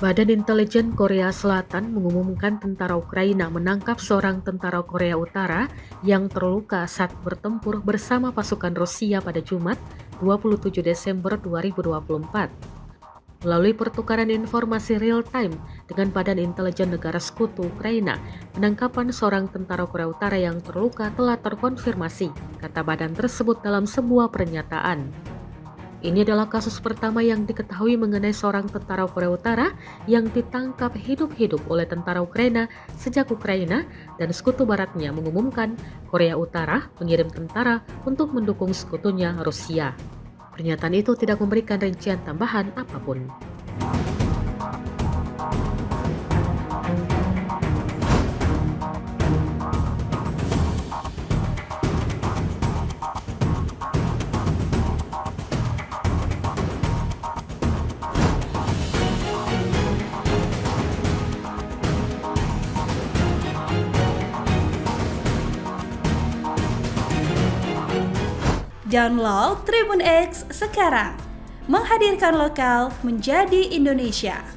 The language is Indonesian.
Badan Intelijen Korea Selatan mengumumkan tentara Ukraina menangkap seorang tentara Korea Utara yang terluka saat bertempur bersama pasukan Rusia pada Jumat 27 Desember 2024. Melalui pertukaran informasi real-time dengan Badan Intelijen Negara Sekutu Ukraina, penangkapan seorang tentara Korea Utara yang terluka telah terkonfirmasi, kata badan tersebut dalam sebuah pernyataan. Ini adalah kasus pertama yang diketahui mengenai seorang tentara Korea Utara yang ditangkap hidup-hidup oleh tentara Ukraina sejak Ukraina dan sekutu baratnya mengumumkan Korea Utara mengirim tentara untuk mendukung sekutunya Rusia. Pernyataan itu tidak memberikan rincian tambahan apapun. Download Tribun X sekarang, menghadirkan lokal menjadi Indonesia.